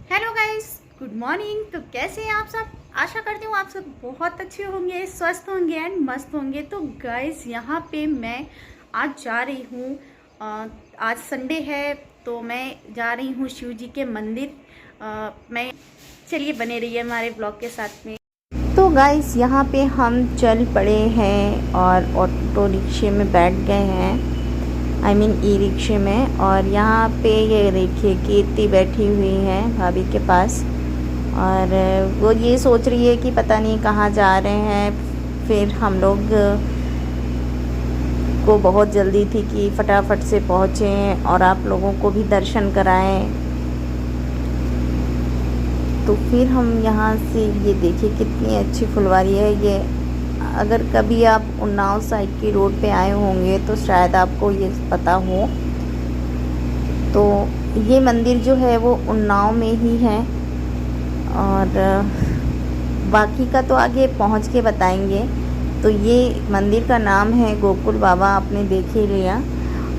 Hello guys, good morning. तो कैसे हैं आप सब? आशा करती हूँ आप सब बहुत अच्छे होंगे, स्वस्थ होंगे एंड मस्त होंगे। तो गाइस यहाँ पे मैं आज जा रही हूँ। आज संडे है तो मैं जा रही हूँ शिव जी के मंदिर। मैं चलिए बने रहिए हमारे ब्लॉग के साथ में। तो गाइस यहाँ पे हम चल पड़े हैं और ऑटो रिक्शे में बैठ गए हैं, ई रिक्शे में। और यहाँ पे ये देखिए कीर्ति बैठी हुई है भाभी के पास, और वो ये सोच रही है कि पता नहीं कहाँ जा रहे हैं। फिर हम लोग को बहुत जल्दी थी कि फटाफट से पहुँचें और आप लोगों को भी दर्शन कराएं। तो फिर हम यहाँ से ये देखिए कितनी अच्छी फुलवारी है ये। अगर कभी आप उन्नाव साइड की रोड पे आए होंगे तो शायद आपको ये पता हो। तो ये मंदिर जो है वो उन्नाव में ही है, और बाकी का तो आगे पहुंच के बताएंगे। तो ये मंदिर का नाम है गोकुल बाबा, आपने देख ही लिया।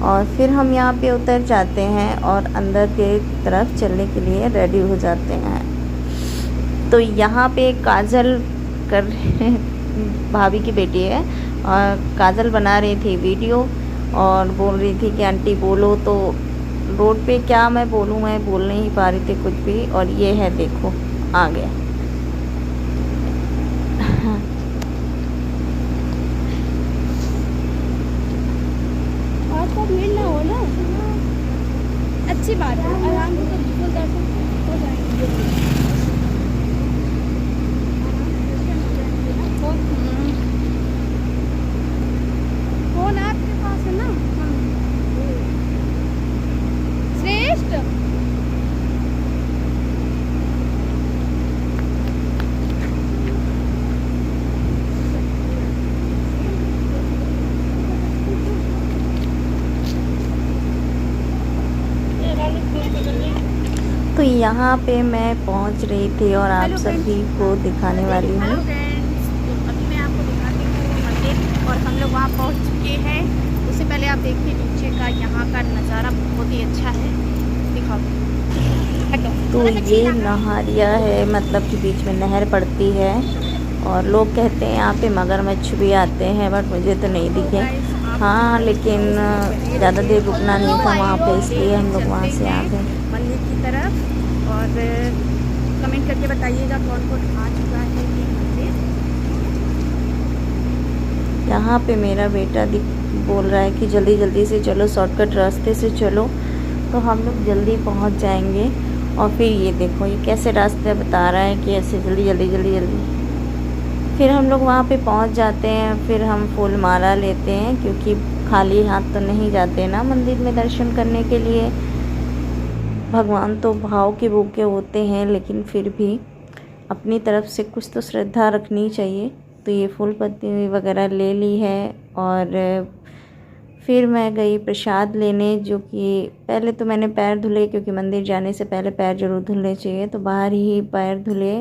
और फिर हम यहाँ पे उतर जाते हैं और अंदर के तरफ चलने के लिए रेडी हो जाते हैं। तो यहाँ पे काजल कर भाभी की बेटी है और काजल बना रही थी वीडियो और बोल रही थी कि आंटी बोलो। तो रोड पे क्या मैं बोलूँ, मैं बोल नहीं पा रही थी कुछ भी। और ये है देखो आ गया। आज तो भीड़ ना हो ना, अच्छी बात है। आराम से तो बिल्कुल दर्शन हो जाएंगे। फोन आपके पास है ना? श्रेष्ठ तो यहाँ पे मैं पहुँच रही थी और आप सभी को दिखाने वाली हूँ। हेलो फ्रेंड्स, तो अभी मैं आपको दिखाती हूँ मंदिर, और हम लोग वहाँ पहुँच चुके हैं। उससे पहले आप देखिए नीचे का यहाँ का नज़ारा बहुत ही अच्छा है। दिखाओ। तो ये नहरिया है, मतलब कि बीच में नहर पड़ती है। और लोग कहते हैं यहाँ पे मगरमच्छ भी आते हैं, बट मुझे तो नहीं दिखे। हाँ, लेकिन ज़्यादा देर रुकना नहीं था वहाँ पे, इसलिए हम लोग वहाँ से आ गए मंदिर की तरफ। और कमेंट करके बताइएगा कौन कौन आ चुका है ये मंदिर। यहाँ पे मेरा बेटा बोल रहा है कि जल्दी जल्दी से चलो, शॉर्टकट रास्ते से चलो, तो हम लोग जल्दी पहुँच जाएंगे। और फिर ये देखो ये कैसे रास्ते बता रहा है कि ऐसे जल्दी जल्दी जल्दी जल्दी। फिर हम लोग वहाँ पे पहुँच जाते हैं। फिर हम फूल माला लेते हैं, क्योंकि खाली हाथ तो नहीं जाते ना मंदिर में दर्शन करने के लिए। भगवान तो भाव के भूखे होते हैं, लेकिन फिर भी अपनी तरफ से कुछ तो श्रद्धा रखनी चाहिए। तो ये फूल पत्ती वगैरह ले ली है। और फिर मैं गई प्रसाद लेने, जो कि पहले तो मैंने पैर धुले, क्योंकि मंदिर जाने से पहले पैर ज़रूर धुलने चाहिए। तो बाहर ही पैर धुले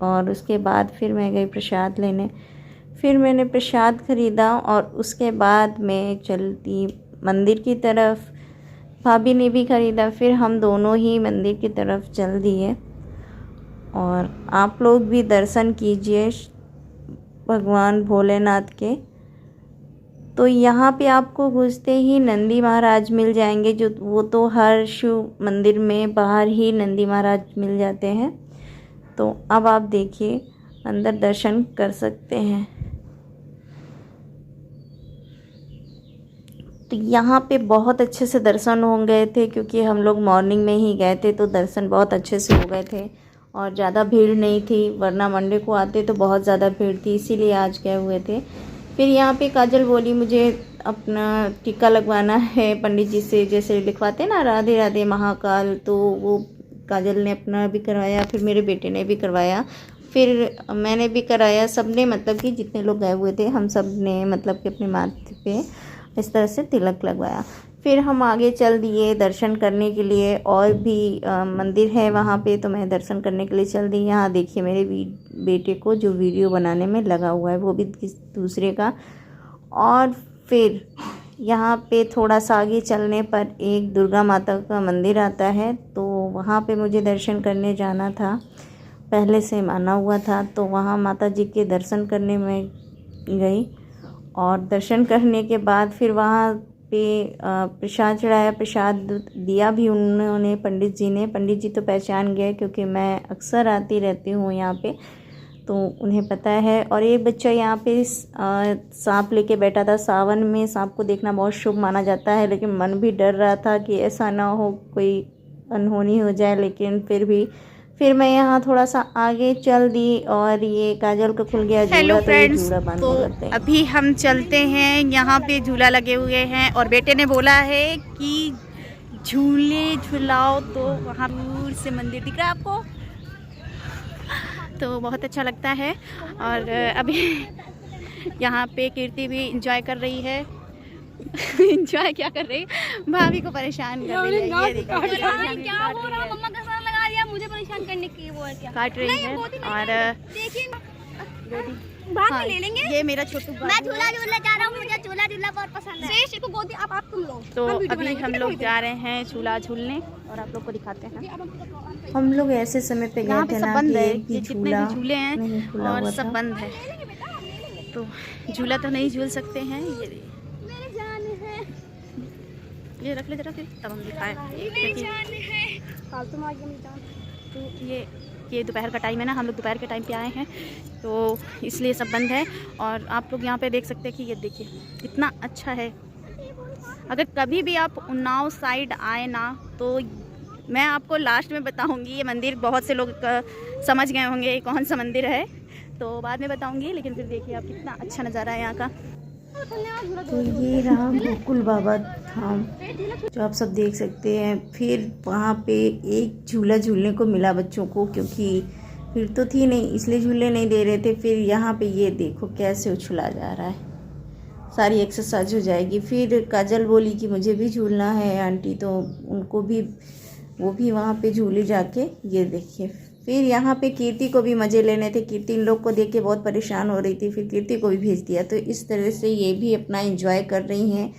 और उसके बाद फिर मैं गई प्रसाद लेने। फिर मैंने प्रसाद ख़रीदा और उसके बाद मैं चलती मंदिर की तरफ। भाभी ने भी ख़रीदा, फिर हम दोनों ही मंदिर की तरफ चल दिए। और आप लोग भी दर्शन कीजिए भगवान भोलेनाथ के। तो यहाँ पे आपको घुसते ही नंदी महाराज मिल जाएंगे, जो वो तो हर शिव मंदिर में बाहर ही नंदी महाराज मिल जाते हैं। तो अब आप देखिए अंदर दर्शन कर सकते हैं। तो यहाँ पे बहुत अच्छे से दर्शन हो गए थे, क्योंकि हम लोग मॉर्निंग में ही गए थे, तो दर्शन बहुत अच्छे से हो गए थे और ज़्यादा भीड़ नहीं थी। वरना मंडे को आते तो बहुत ज़्यादा भीड़ थी, इसीलिए आज गए हुए थे। फिर यहाँ पे काजल बोली मुझे अपना टीका लगवाना है पंडित जी से, जैसे लिखवाते ना राधे राधे महाकाल। तो वो काजल ने अपना भी करवाया, फिर मेरे बेटे ने भी करवाया, फिर मैंने भी कराया। सब ने, मतलब कि जितने लोग गए हुए थे हम सब ने, मतलब कि अपने माथे पे इस तरह से तिलक लगवाया। फिर हम आगे चल दिए दर्शन करने के लिए। और भी मंदिर है वहाँ पे, तो मैं दर्शन करने के लिए चल दी। यहाँ देखिए मेरे बेटे को जो वीडियो बनाने में लगा हुआ है, वो भी किस दूसरे का। और फिर यहाँ पे थोड़ा सा आगे चलने पर एक दुर्गा माता का मंदिर आता है, तो वहाँ पे मुझे दर्शन करने जाना था, पहले से माना हुआ था। तो वहाँ माता जी के दर्शन करने में गई और दर्शन करने के बाद फिर वहाँ पे प्रसाद चढ़ाया, प्रसाद दिया भी उन्होंने, पंडित जी ने। पंडित जी तो पहचान गए क्योंकि मैं अक्सर आती रहती हूँ यहाँ पे, तो उन्हें पता है। और एक बच्चा यहाँ पे सांप लेके बैठा था। सावन में सांप को देखना बहुत शुभ माना जाता है, लेकिन मन भी डर रहा था कि ऐसा ना हो कोई अनहोनी हो जाए, लेकिन फिर मैं यहाँ थोड़ा सा आगे चल दी और ये काजल का खुल गया झूला। हेलो फ्रेंड्स, झूला बंद तो हो जाता है। अभी हम चलते हैं, यहाँ पे झूला लगे हुए हैं और बेटे ने बोला है कि झूले झुलाओ, तो वहाँ दूर से मंदिर दिख रहा है आपको, तो बहुत अच्छा लगता है। और अभी यहाँ पे कीर्ति भी इंजॉय कर रही है। इंजॉय क्या कर रही है, भाभी को परेशान कर रही है। ये देखो क्या हो रहा, मम्मा का साथ लगा दिया मुझे परेशान करने के लिए, वो है क्या काट रही है। और देखिए हाँ, में ले लेंगे। ये मेरा छोटू मैं झूला झूलने जा रहा हूँ, मुझे झूला झूलना बहुत पसंद है। शेष को गोदी आप तुम लो। तो अभी हम लोग जा रहे हैं झूला झूलने और आप लोग को दिखाते हैं। हम लोग ऐसे समय पे यहाँ गए पे थे सब ना बंद कि है, एक भी ये जितने भी झूले नहीं हैं खुला और हुआ सब था। बंद है, तो झूला तो नहीं झूल सकते हैं। मेरी जान है, ये रख ले जरा, फिर तब हम दिखाएं। मेरी जान है, फालतू मार मेरी जान। तो ये दोपहर का टाइम है ना, हम लोग दोपहर के टाइम पे आए हैं, तो इसलिए सब बंद है। और आप लोग यहाँ पे देख सकते हैं कि ये देखिए कितना अच्छा है। अगर कभी भी आप उन्नाव साइड आए ना, तो मैं आपको लास्ट में बताऊंगी। ये मंदिर बहुत से लोग समझ गए होंगे ये कौन सा मंदिर है, तो बाद में बताऊंगी, लेकिन फिर देखिए आप कितना अच्छा नज़ारा है यहाँ का। तो ये रहा गोकुल बाबा धाम, जो आप सब देख सकते हैं। फिर वहाँ पे एक झूला झूलने को मिला बच्चों को, क्योंकि फिर तो थी नहीं इसलिए झूले नहीं दे रहे थे। फिर यहाँ पे ये देखो कैसे उछला जा रहा है, सारी एक्सरसाइज हो जाएगी। फिर काजल बोली कि मुझे भी झूलना है आंटी, तो उनको भी वो भी वहाँ पे झूले जाके। ये देखिए फिर यहाँ पे कीर्ति को भी मज़े लेने थे। कीर्ति इन लोग को देख के बहुत परेशान हो रही थी, फिर कीर्ति को भी भेज दिया। तो इस तरह से ये भी अपना एंजॉय कर रही हैं।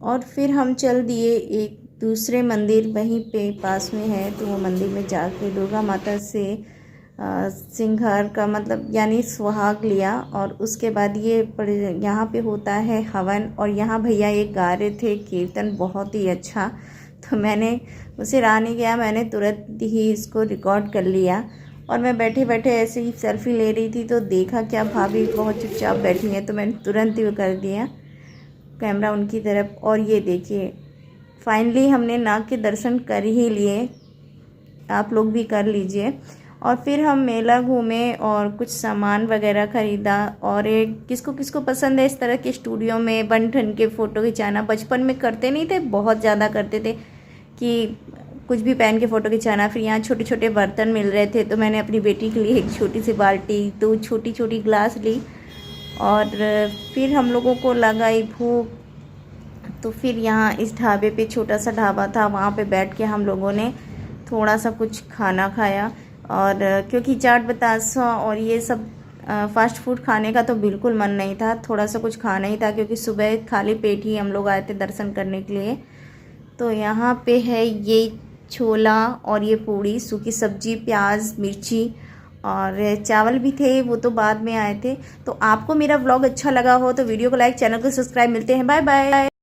और फिर हम चल दिए एक दूसरे मंदिर, वहीं पे पास में है, तो वो मंदिर में जाके दुर्गा माता से सिंगार का मतलब यानी सुहाग लिया। और उसके बाद ये यहाँ पे होता है हवन, और यहाँ भैया एक गा रहे थे कीर्तन बहुत ही अच्छा, तो मैंने उसे रहा नहीं गया, मैंने तुरंत ही इसको रिकॉर्ड कर लिया। और मैं बैठे बैठे ऐसे ही सेल्फी ले रही थी, तो देखा क्या भाभी बहुत चुपचाप बैठी हैं, तो मैंने तुरंत ही वो कर दिया कैमरा उनकी तरफ। और ये देखिए फाइनली हमने नाग के दर्शन कर ही लिए, आप लोग भी कर लीजिए। और फिर हम मेला घूमे और कुछ सामान वगैरह ख़रीदा। और एक किसको किसको पसंद है इस तरह के स्टूडियो में बन ठन के फ़ोटो खिंचाना, बचपन में करते नहीं थे, बहुत ज़्यादा करते थे कि कुछ भी पहन के फ़ोटो खिंचाना। फिर यहाँ छोटे छोटे बर्तन मिल रहे थे, तो मैंने अपनी बेटी के लिए एक छोटी सी बाल्टी, 2 छोटी छोटी ग्लास ली। और फिर हम लोगों को लगाई भूख, तो फिर यहाँ इस ढाबे पे, छोटा सा ढाबा था, वहाँ पे बैठ के हम लोगों ने थोड़ा सा कुछ खाना खाया। और क्योंकि चाट बतासा और ये सब फास्ट फूड खाने का तो बिल्कुल मन नहीं था, थोड़ा सा कुछ खाना ही था, क्योंकि सुबह खाली पेट ही हम लोग आए थे दर्शन करने के लिए। तो यहाँ पे है ये छोला और ये पूड़ी, सूखी सब्जी, प्याज, मिर्ची और चावल भी थे, वो तो बाद में आए थे। तो आपको मेरा व्लॉग अच्छा लगा हो तो वीडियो को लाइक, चैनल को सब्सक्राइब। मिलते हैं, बाय बाय।